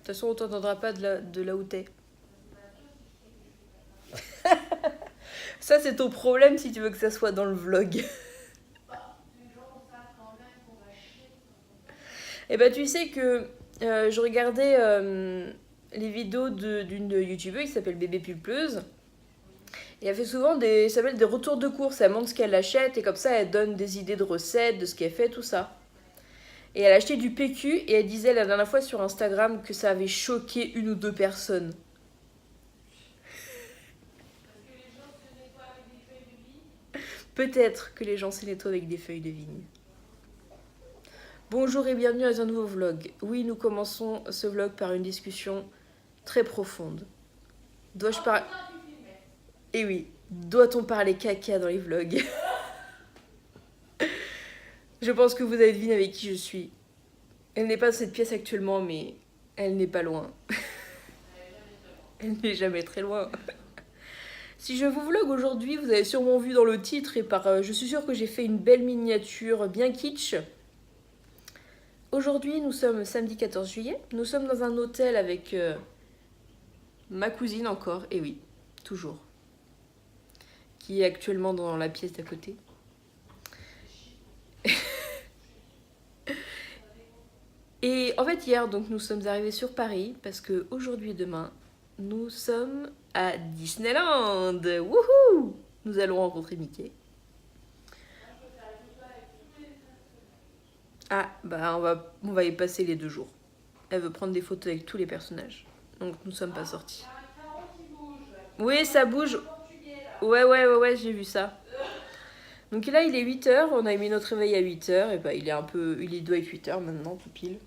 façon, on t'entendra pas de là où t'es. Ça, c'est ton problème si tu veux que ça soit dans le vlog. Et bah, tu sais que je regardais les vidéos d'une youtubeuse qui s'appelle Bébé Pulpeuse. Et elle fait souvent ça s'appelle des retours de courses. Elle montre ce qu'elle achète et comme ça, elle donne des idées de recettes, de ce qu'elle fait, tout ça. Et elle a acheté du PQ et elle disait la dernière fois sur Instagram que ça avait choqué une ou deux personnes. Peut-être que les gens se nettoient avec des feuilles de vigne. Bonjour et bienvenue dans un nouveau vlog. Oui, nous commençons ce vlog par une discussion très profonde. Dois-je parler... Eh oui, doit-on parler caca dans les vlogs? Je pense que vous avez deviné avec qui je suis. Elle n'est pas dans cette pièce actuellement, mais elle n'est pas loin. Elle n'est jamais très loin. Si je vous vlog aujourd'hui, vous avez sûrement vu dans le titre et je suis sûre que j'ai fait une belle miniature bien kitsch. Aujourd'hui, nous sommes samedi 14 juillet. Nous sommes dans un hôtel avec ma cousine encore, et oui, toujours, qui est actuellement dans la pièce d'à côté. Et en fait, hier, donc, nous sommes arrivés sur Paris parce que aujourd'hui et demain, nous sommes à Disneyland. Wouhou! Nous allons rencontrer Mickey. Ah, bah on va y passer les 2 jours. Elle veut prendre des photos avec tous les personnages. Donc nous sommes pas sortis. Oui, ça bouge. Ouais, j'ai vu ça. Donc là, il est 8h. On a mis notre réveil à 8h. Et bah, il doit être 8h maintenant, tout pile.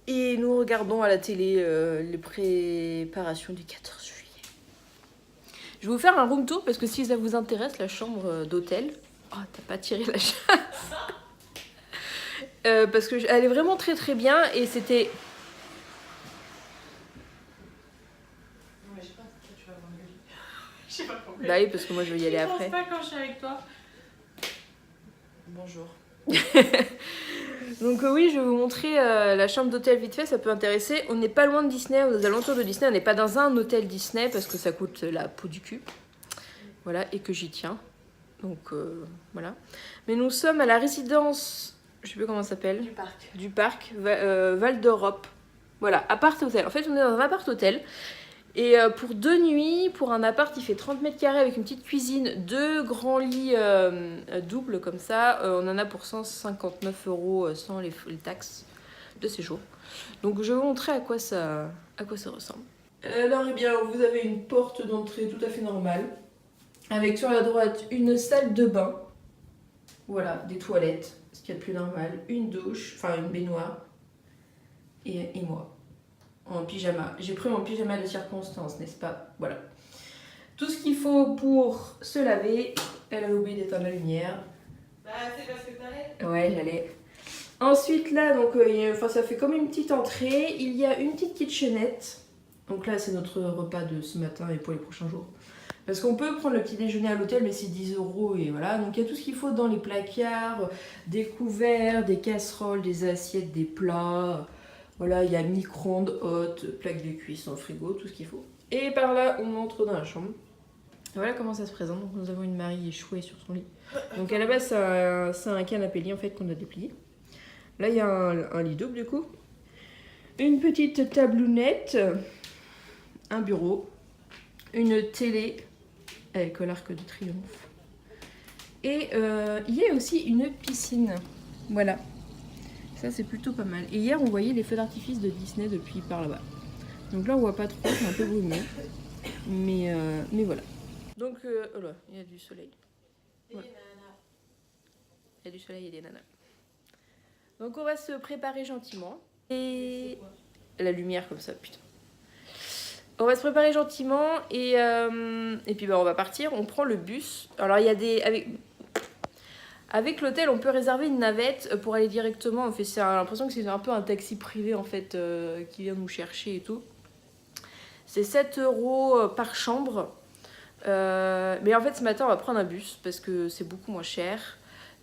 Et nous regardons à la télé les préparations du 14 juillet. Je vais vous faire un room tour parce que si ça vous intéresse, la chambre d'hôtel. Oh, t'as pas tiré la chasse. Parce qu'elle est vraiment très très bien et c'était... Bah oui, parce que moi je vais y aller après. Je pense pas quand je suis avec toi. Bonjour. Donc oui, je vais vous montrer la chambre d'hôtel vite fait, ça peut intéresser. On n'est pas loin de Disney, aux alentours de Disney. On n'est pas dans un hôtel Disney parce que ça coûte la peau du cul. Voilà, et que j'y tiens. Donc voilà. Mais nous sommes à la résidence, je sais plus comment ça s'appelle. Du parc, Val d'Europe. Voilà, appart hôtel. En fait, on est dans un appart hôtel. Et pour 2 nuits, pour un appart, il fait 30 mètres carrés avec une petite cuisine, 2 grands lits doubles comme ça. On en a pour 159 € sans les taxes de séjour. Donc je vais vous montrer à quoi ça ressemble. Alors, eh bien, vous avez une porte d'entrée tout à fait normale. Avec sur la droite une salle de bain. Voilà, des toilettes, ce qu'il y a de plus normal. Une douche, enfin une baignoire. Et moi. En pyjama. J'ai pris mon pyjama de circonstance, n'est-ce pas? Voilà. Tout ce qu'il faut pour se laver. Elle a oublié d'éteindre la lumière. Bah, c'est parce que t'allais. Ouais, j'allais. Ensuite, là, donc, ça fait comme une petite entrée. Il y a une petite kitchenette. Donc là, c'est notre repas de ce matin et pour les prochains jours. Parce qu'on peut prendre le petit déjeuner à l'hôtel, mais c'est 10 € et voilà. Donc il y a tout ce qu'il faut dans les placards, des couverts, des casseroles, des assiettes, des plats. Voilà, il y a micro-ondes, haute, plaque de cuisson, frigo, tout ce qu'il faut. Et par là, on entre dans la chambre. Voilà comment ça se présente. Donc nous avons une Marie échouée sur son lit. Donc à la base, c'est un canapé lit en fait qu'on a déplié. Là, il y a un lit double du coup. Une petite tablounette, un bureau, une télé avec l'arc de triomphe. Et il y a aussi une piscine. Voilà. Ça, c'est plutôt pas mal. Et hier, on voyait les feux d'artifice de Disney depuis par là-bas. Donc là, on voit pas trop, c'est un peu brumeux. Mais voilà. Donc, oh là, il y a du soleil. Voilà. Il y a du soleil et des nanas. Donc, on va se préparer gentiment. Et la lumière comme ça, putain. On va se préparer gentiment et puis bah, on va partir. On prend le bus. Alors, il y a des... Avec l'hôtel, on peut réserver une navette pour aller directement. On a l'impression que c'est un peu un taxi privé en fait qui vient nous chercher et tout. C'est 7 € par chambre. Mais en fait, ce matin, on va prendre un bus parce que c'est beaucoup moins cher.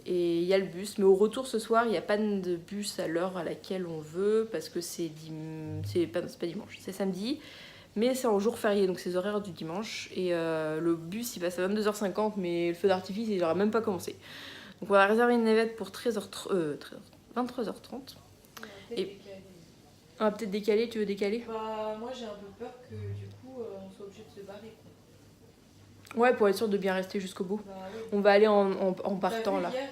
Et il y a le bus, mais au retour ce soir, il n'y a pas de bus à l'heure à laquelle on veut, parce que c'est pas dimanche, c'est samedi, mais c'est en jour férié, donc c'est les horaires du dimanche. Et le bus, il passe à 22h50, mais le feu d'artifice, il n'aura même pas commencé. Donc on va réserver une navette pour 23h30. Et... On va peut-être décaler, tu veux décaler? Bah, moi j'ai un peu peur que du coup on soit obligé de se barrer. Ouais, pour être sûr de bien rester jusqu'au bout. Bah, oui. On va aller en partant là. Hier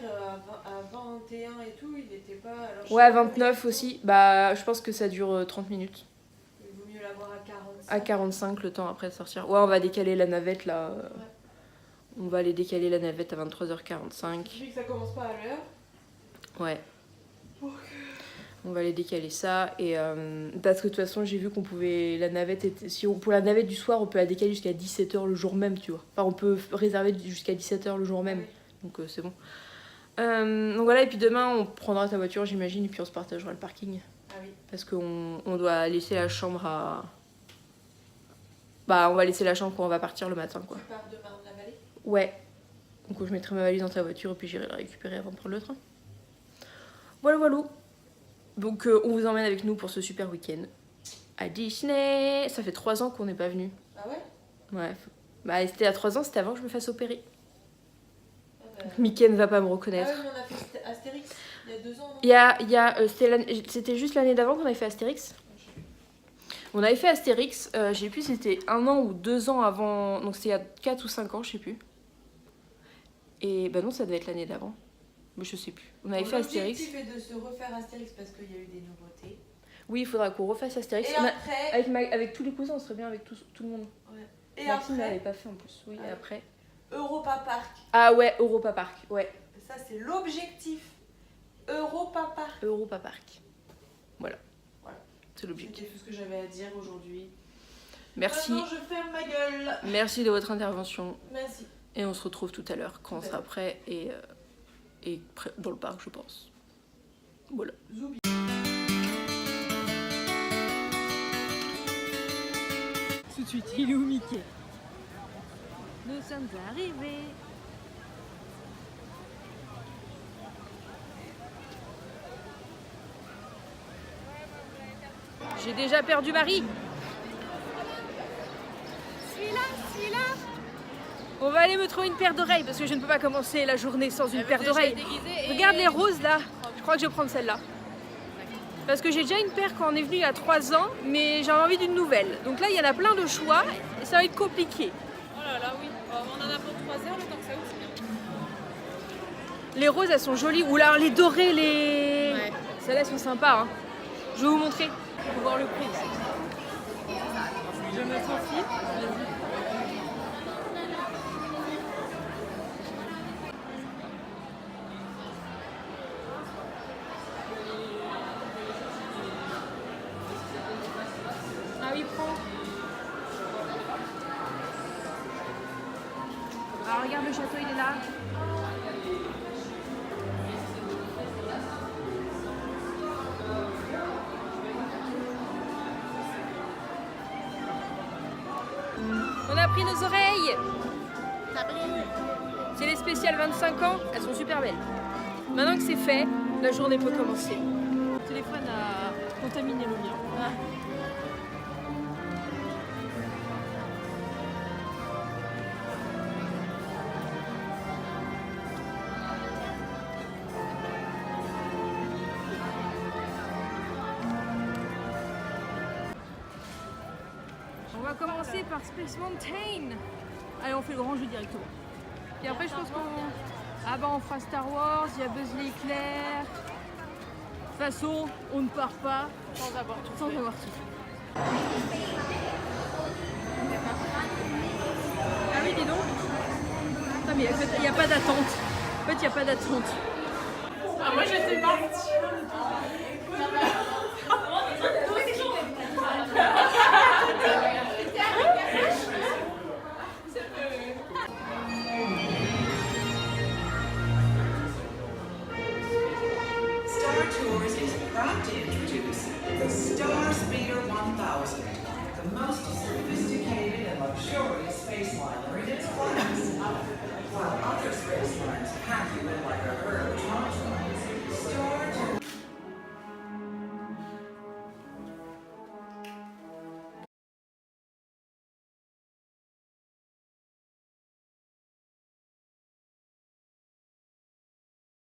à 21 et tout, il était pas. Alors, ouais, à 29 aussi. Bah, je pense que ça dure 30 minutes. Il vaut mieux l'avoir à 45. À 45 le temps après de sortir. Ouais, on va décaler la navette là. Ouais. On va aller décaler la navette à 23h45. Vu que ça commence pas à l'heure. Ouais. Okay. On va aller décaler ça. Et parce que de toute façon, j'ai vu qu'on pouvait. La navette était, pour la navette du soir, on peut la décaler jusqu'à 17h le jour même, tu vois. Enfin, on peut réserver jusqu'à 17h le jour même. Oui. Donc c'est bon. Donc voilà, et puis demain, on prendra ta voiture, j'imagine, et puis on se partagera le parking. Ah oui. Parce qu'on doit laisser la chambre à. Bah, on va laisser la chambre quand on va partir le matin, quoi. Tu pars demain de la vallée? Ouais. Donc je mettrai ma valise dans ta voiture et puis j'irai la récupérer avant de prendre le train. Voilà, voilà. Donc on vous emmène avec nous pour ce super week-end à Disney. Ça fait 3 ans qu'on n'est pas venu. Ah ouais? Ouais. Bah c'était à 3 ans, c'était avant que je me fasse opérer. Ah bah... Mickey ne va pas me Ah reconnaître. ouais, mais on a fait Astérix il y a 2 ans, non? C'était juste l'année d'avant qu'on avait fait Astérix. On avait fait Astérix, je sais plus si c'était 1 an ou 2 ans avant, donc c'était il y a 4 ou 5 ans, je sais plus. Et bah non, ça devait être l'année d'avant. Mais je sais plus. On avait fait Astérix. L'objectif est de se refaire Astérix parce qu'il y a eu des nouveautés. Oui, il faudra qu'on refasse Astérix. Et après... Avec tous les cousins, on serait bien avec tout le monde. Ouais. Et Maxime après... l'avait pas fait en plus. Oui, et après. Europa Park. Ah ouais, Europa Park, ouais. Ça, c'est l'objectif. Europa Park. Europa Park. Voilà. Voilà. C'est l'objectif. C'était tout ce que j'avais à dire aujourd'hui. Merci. Maintenant, je ferme ma gueule. Merci de votre intervention. Merci. Et on se retrouve tout à l'heure quand on sera prêt et dans le parc, je pense. Voilà. Zoubi. Tout de suite, il est où Mickey? Nous sommes arrivés. J'ai déjà perdu Marie. Celui-là. On va aller me trouver une paire d'oreilles parce que je ne peux pas commencer la journée sans une paire d'oreilles. Regarde les roses là. Je crois que je vais prendre celle-là. Parce que j'ai déjà une paire quand on est venu il y a 3 ans, mais j'avais envie d'une nouvelle. Donc là, il y en a plein de choix et ça va être compliqué. Oh là là, oui. On en a pour 3 heures le temps que ça ouvre. Les roses, elles sont jolies. Ou là, les dorées, les... Ouais. Celles-là, elles sont sympas. Hein. Je vais vous montrer. Pour voir le prix aussi. Je me confie. Ah oui, prends. Ah, regarde le château, il est là. On a pris nos oreilles. C'est les spéciales 25 ans, elles sont super belles. Maintenant que c'est fait, la journée peut commencer. Le téléphone a contaminé le mien. Ah. On va commencer par Space Mountain. Allez, on fait le grand jeu directement. Et après, je pense qu'on... Ah bah, on fera Star Wars, il y a Buzz l'éclair. De toute façon, on ne part pas Sans avoir tout sans fait. avoir tout. Ah oui, dis donc. Non, mais il n'y a pas d'attente. En fait, il n'y a pas d'attente. Ah, moi, j'étais partie. Star Tours is proud to introduce the Star Speeder 1000, the most sophisticated and luxurious spaceliner in its class, while other spaceliners pack you in like a herd of tarantulas. Star Tours.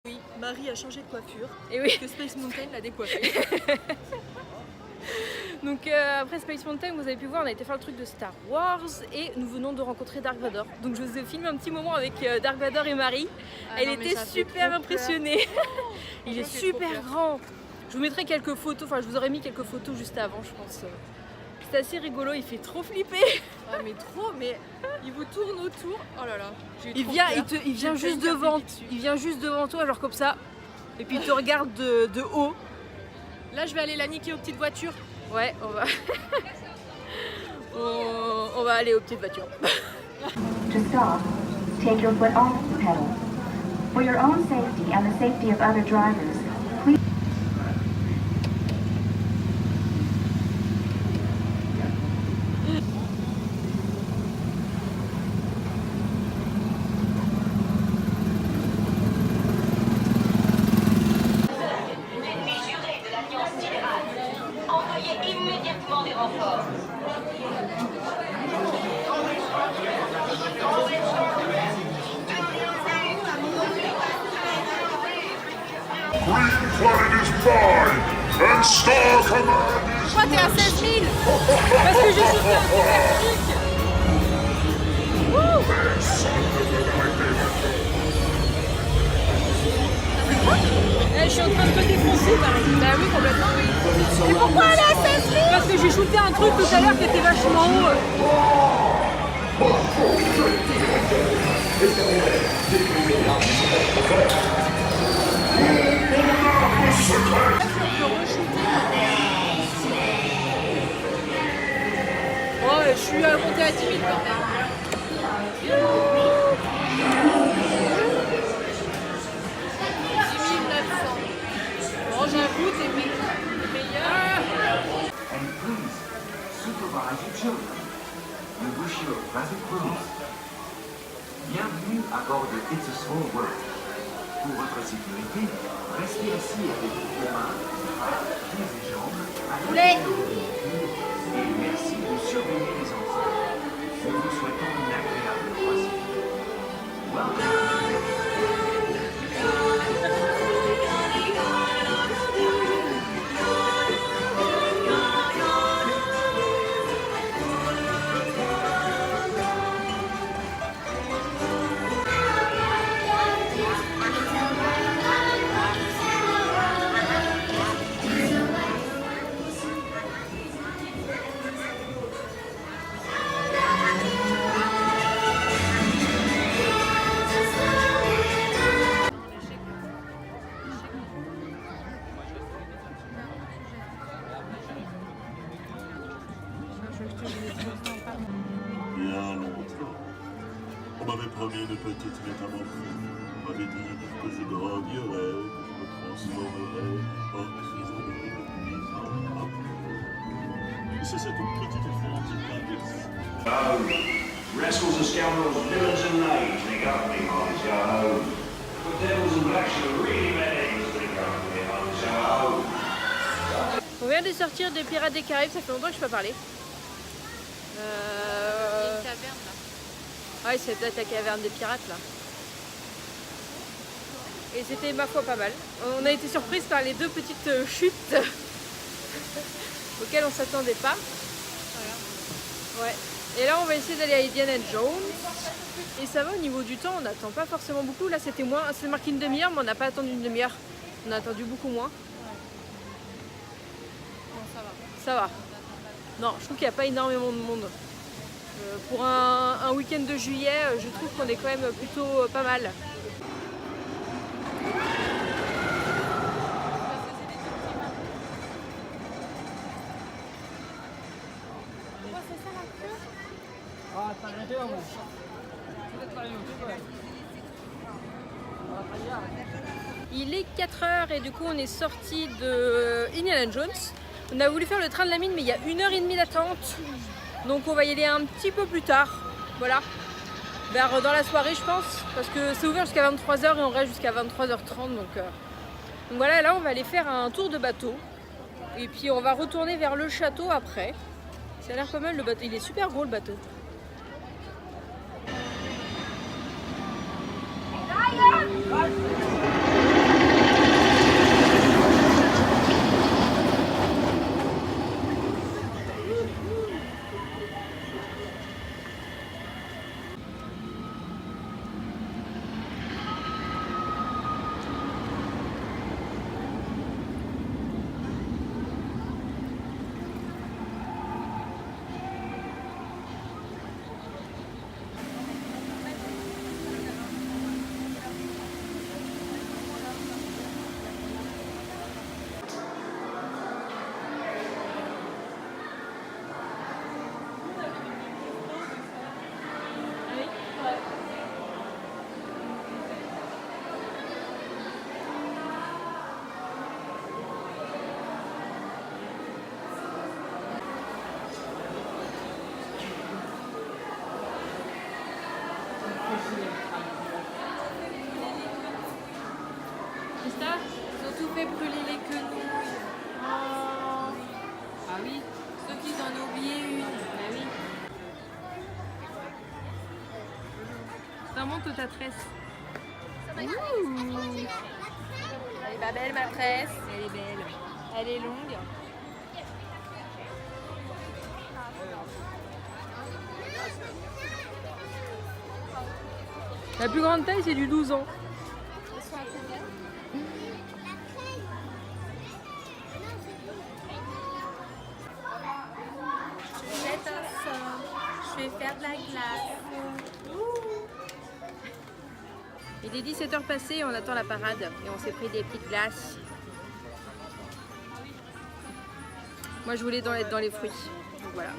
Oui, Marie a changé de coiffure. Et oui. Que Space Mountain l'a décoiffée. Donc après Space Mountain, vous avez pu voir, on a été faire le truc de Star Wars et nous venons de rencontrer Dark Vador. Donc je vous ai filmé un petit moment avec Dark Vador et Marie. Elle était super impressionnée. Il est super grand. Je vous mettrai quelques photos, enfin je vous aurais mis quelques photos juste avant, je pense. C'est assez rigolo, il fait trop flipper. Ah mais trop, mais il vous tourne autour. Oh là là. J'ai eu Il trop vient, peur. il vient J'ai juste failli devant, taper dessus. il vient juste devant toi, genre comme ça. Et puis il te regarde de haut. Là je vais aller la niquer aux petites voitures. Ouais, on va. on va aller aux petites voitures. To stop, take your foot off the pedal. For your own safety and the safety of other drivers, please. L'ennemi juré de l'Alliance sidérale. Envoyez immédiatement des renforts. Green flag is mine, and Star Command is Pourquoi t'es à 16 000? Parce que j'ai shooté un super truc. Je suis en train de te défoncer, Marie. Bah oui, complètement oui. Et pourquoi elle est à 16 000? Parce que j'ai shooté un truc tout à l'heure qui était vachement haut. Oh, je suis montée à 10 000 quand même. Bon, j'avoue, t'es meilleur. And please, supervise your children. We wish you a pleasant cruise. Bienvenue à bord de It's a Small World. Pour votre sécurité, restez assis avec vos mains, bras, pieds et jambes à l'intérieur du véhicule et merci de surveiller les enfants. Nous vous souhaitons une agréable croisière. Welcome. bien longtemps. On m'avait promis une petite métamorphose. On m'avait dit que je grandierais, que je me transformerais en prisonnier de prison. C'est cette petite effronterie inversée. Rascals and scoundrels, villains and knaves, they got me on Yahoo. But devils and blacks are really bad eggs, they got me on Yahoo. On vient de sortir des Pirates des Caraïbes, ça fait longtemps que je peux pas parler. Une taverne là. Ouais, c'est peut-être la caverne des pirates là. Et c'était ma foi pas mal. On a été surprise par les deux petites chutes auxquelles on s'attendait pas. Ouais. Et là on va essayer d'aller à Indiana Jones. Et ça va au niveau du temps, on n'attend pas forcément beaucoup. Là c'était moins, c'est marqué une demi-heure, mais on n'a pas attendu une demi-heure. On a attendu beaucoup moins. Bon, ça va. Ça va. Non, je trouve qu'il n'y a pas énormément de monde. Pour un week-end de juillet, je trouve qu'on est quand même plutôt pas mal. Il est 4h et du coup on est sorti de Indiana Jones. On a voulu faire le train de la mine mais il y a 1h30 d'attente. Donc on va y aller un petit peu plus tard. Voilà. Vers dans la soirée je pense, parce que c'est ouvert jusqu'à 23h et on reste jusqu'à 23h30 donc voilà, là on va aller faire un tour de bateau et puis on va retourner vers le château après. Ça a l'air pas mal le bateau, il est super gros le bateau. Christa, ils ont tout fait brûler les quenouilles. Oh. Ah oui, ceux qui en ont oublié une. Ah oui. Ça monte ta tresse. Elle est pas belle ma tresse. Elle est belle. Elle est longue. La plus grande taille c'est du 12 ans. Je vais faire de la glace. Il est 17h passées et on attend la parade et on s'est pris des petites glaces. Moi je voulais être dans les fruits. Donc voilà.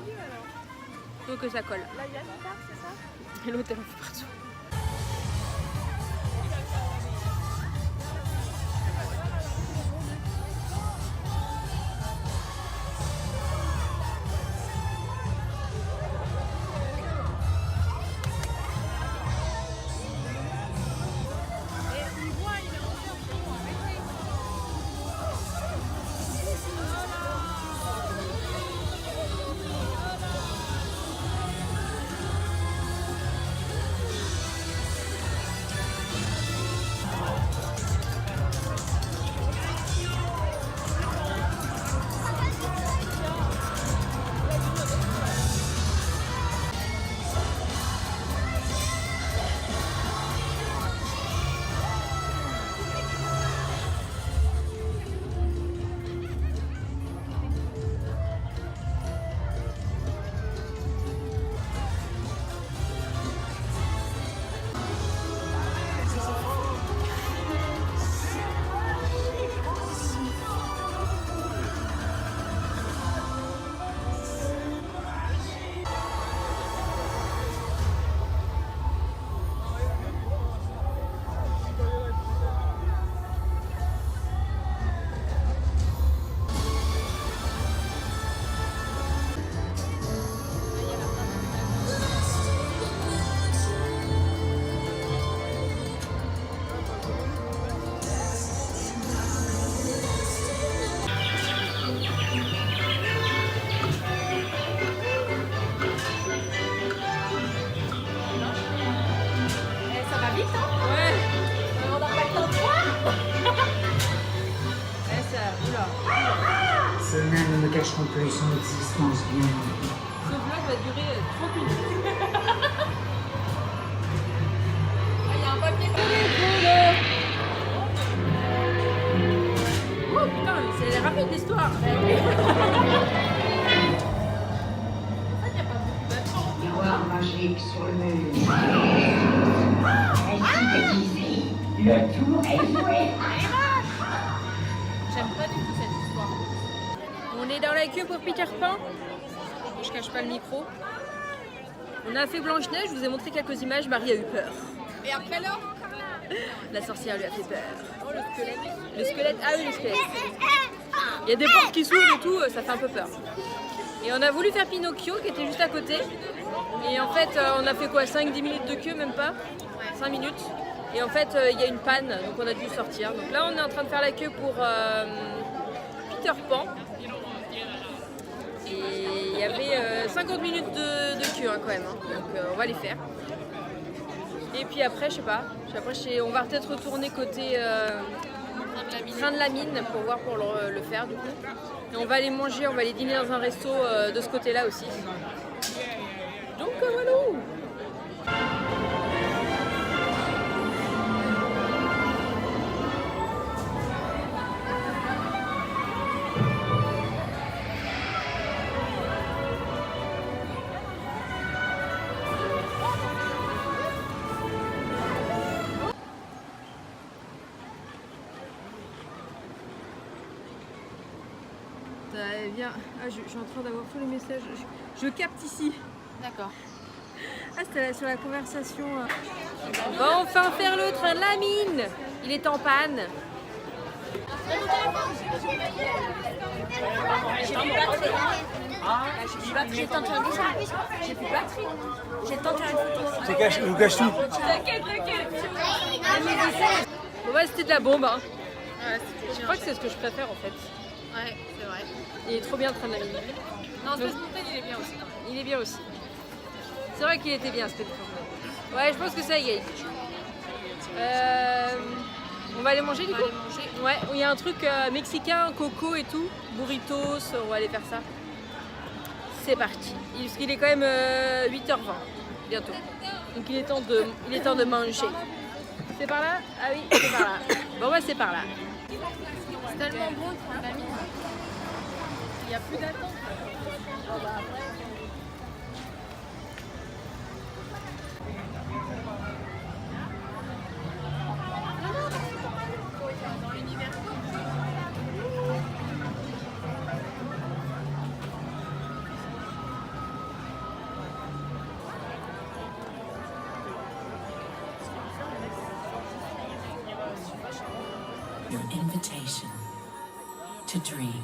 Faut que ça colle. Et l'autre elle en fait partout. Ceux-là ne me cacheront plus son existence bien. Ce vlog va durer 30 minutes. Ah, il y a un papier oh putain, c'est rapide l'histoire. Miroir magique sur le mur. Ainsi déguisé, le tour est joué. J'aime pas du tout cette histoire. On est dans la queue pour Peter Pan. Je cache pas le micro. On a fait Blanche-Neige, je vous ai montré quelques images, Marie a eu peur. Et après alors? La sorcière lui a fait peur. Oh, le squelette. Le squelette, ah oui le squelette. Il y a des portes qui s'ouvrent et tout, ça fait un peu peur. Et on a voulu faire Pinocchio qui était juste à côté. Et en fait, on a fait quoi, 5-10 minutes de queue, même pas 5 minutes. Et en fait, il y a une panne, donc on a dû sortir. Donc là, on est en train de faire la queue pour Peter Pan. Et il y avait 50 minutes de queue quand même. Donc on va les faire. Et puis après, je sais pas. Après, on va peut-être retourner côté train de la mine pour voir pour le faire du coup. Et on va aller manger, on va aller dîner dans un resto de ce côté-là aussi. Donc voilà. Viens. Ah, je suis en train d'avoir tous les messages. Je capte ici. D'accord. Ah, c'était sur la conversation. On va enfin faire le train de la mine. Il est en panne. J'ai plus de batterie. J'ai tenté un dessin. J'ai plus de batterie. J'ai tenté une photo. Je vous cache tout. T'inquiète. Bon, ouais, c'était de la bombe. Hein. Ouais, Je crois que c'est ce que je préfère en fait. Ouais, c'est vrai. Il est trop bien le train de la mine. Non, Space Mountain, il est bien aussi. Il est bien aussi. C'est vrai qu'il était bien, Space Mountain. Ouais, je pense que ça y est. On va aller manger du coup. Ouais, il y a un truc mexicain, coco et tout. Burritos, on va aller faire ça. C'est parti. Parce qu'il est quand même 8h20 bientôt. Donc il est temps de manger. C'est par là? Ah oui, c'est par là. Bon bah c'est par là. C'est tellement bon le train de la mine. Il n'y a plus d'attente. Bon, bah, après. Dans l'univers. Your invitation to dream.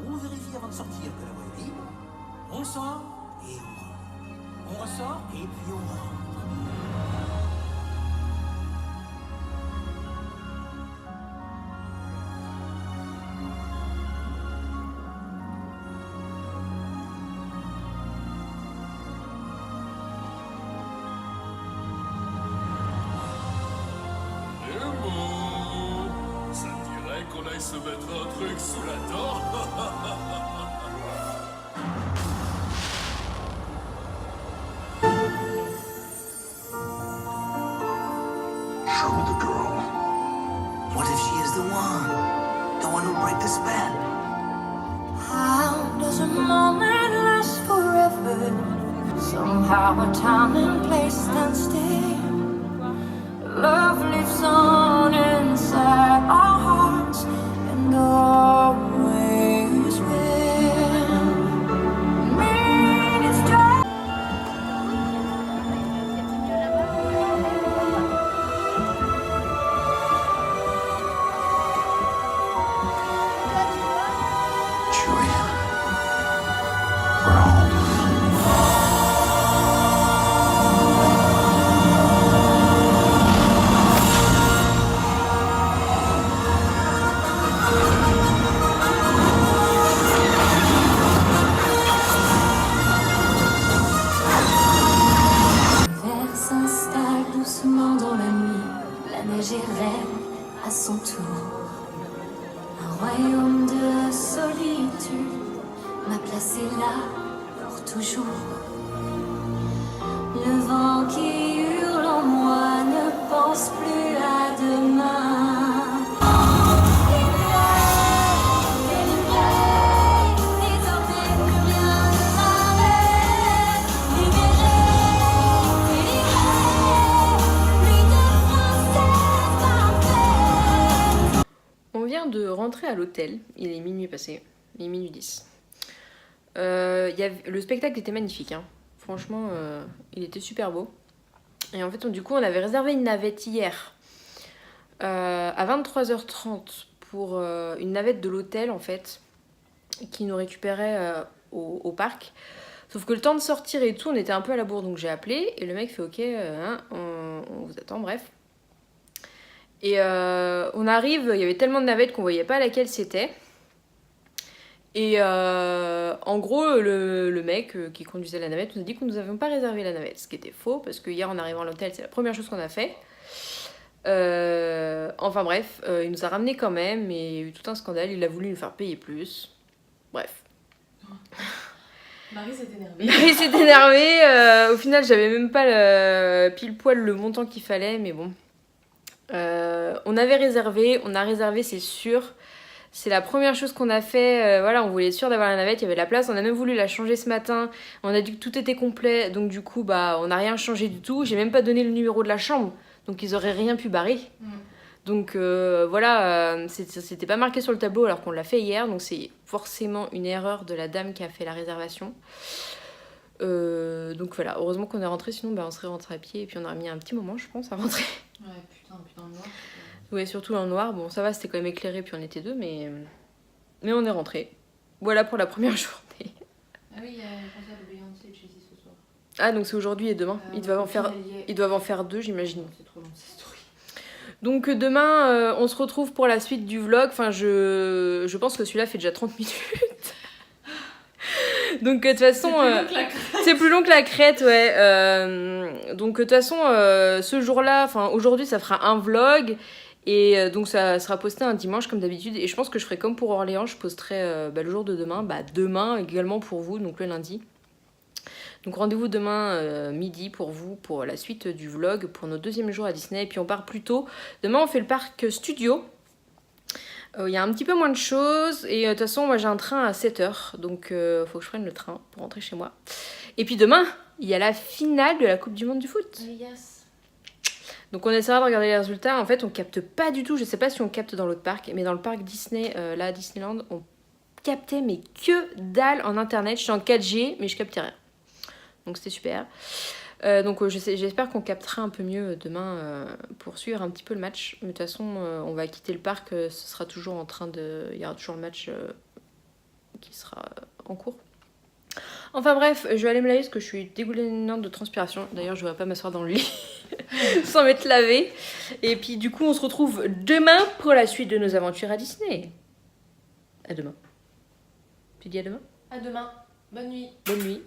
On vérifie avant de sortir que la voie est libre. On sort et on rentre. On ressort et puis on rentre. Ça te dirait qu'on aille se mettre un truc sous la dent? Show me the girl. What if she is the one? The one who'll break the spell? How does a moment last forever? Somehow a time and place stand still. Love j'irai à son tour. Un royaume de solitude, ma place est là pour toujours. Le vent qui hurle en moi ne pense plus à demain. On vient de rentrer à l'hôtel, il est minuit passé, il est minuit 10. Le spectacle était magnifique, hein. Franchement, il était super beau. Et en fait, du coup, on avait réservé une navette hier à 23h30 pour une navette de l'hôtel, en fait, qui nous récupérait au parc. Sauf que le temps de sortir et tout, on était un peu à la bourre, donc j'ai appelé et le mec fait ok, on vous attend, bref. Et on arrive, il y avait tellement de navettes qu'on voyait pas laquelle c'était. Et en gros, le mec qui conduisait la navette nous a dit que nous n'avions pas réservé la navette, ce qui était faux, parce que hier en arrivant à l'hôtel, c'est la première chose qu'on a fait. Enfin bref, il nous a ramené quand même, et il y a eu tout un scandale, il a voulu nous faire payer plus. Bref. Marie s'est énervée. Marie s'est énervée, au final j'avais même pas pile poil le montant qu'il fallait, mais bon. On avait réservé, on a réservé, c'est sûr. C'est la première chose qu'on a fait, voilà, on voulait être sûr d'avoir la navette, il y avait la place, on a même voulu la changer ce matin, on a dit que tout était complet, donc du coup, bah, on n'a rien changé du tout, j'ai même pas donné le numéro de la chambre, donc ils auraient rien pu barrer. Donc voilà, c'était pas marqué sur le tableau alors qu'on l'a fait hier, donc c'est forcément une erreur de la dame qui a fait la réservation. Donc voilà, heureusement qu'on est rentré, sinon bah, on serait rentré à pied et puis on aurait mis un petit moment, je pense, à rentrer. Ouais, putain, dans le noir. Ouais, surtout en noir. Bon, ça va, c'était quand même éclairé, puis on était deux, mais on est rentré. Voilà pour la première journée. Ah oui, il y a un concert de Beyoncé de Chelsea ce soir. Ah, donc c'est aujourd'hui et demain. Ils doivent en faire deux, j'imagine. C'est trop long, cette story. Donc demain, on se retrouve pour la suite du vlog. Enfin, je pense que celui-là fait déjà 30 minutes. Donc de toute façon, c'est plus long que la crête, ouais. Donc de toute façon, ce jour-là, enfin aujourd'hui, ça fera un vlog. Et donc ça sera posté un dimanche comme d'habitude, et je pense que je ferai comme pour Orléans, je posterai le jour de demain, demain également pour vous, donc le lundi. Donc rendez-vous demain midi pour vous, pour la suite du vlog, pour notre deuxième jour à Disney, et puis on part plus tôt. Demain on fait le parc studio, il y a un petit peu moins de choses, et de toute façon moi j'ai un train à 7h, donc faut que je prenne le train pour rentrer chez moi. Et puis demain, il y a la finale de la Coupe du Monde du foot. Yes. Donc on essaiera de regarder les résultats. En fait, on capte pas du tout. Je sais pas si on capte dans l'autre parc, mais dans le parc Disney, là à Disneyland, on captait mais que dalle en internet. Je suis en 4G, mais je captais rien. Donc c'était super. Donc j'espère qu'on captera un peu mieux demain pour suivre un petit peu le match. Mais de toute façon, on va quitter le parc. Ce sera toujours en train de... Il y aura toujours le match qui sera en cours. Enfin bref, je vais aller me laver parce que je suis dégoulinante de transpiration. D'ailleurs, je ne vais pas m'asseoir dans le lit sans m'être lavée. Et puis du coup, on se retrouve demain pour la suite de nos aventures à Disney. À demain. Tu dis à demain ? À demain. Bonne nuit. Bonne nuit.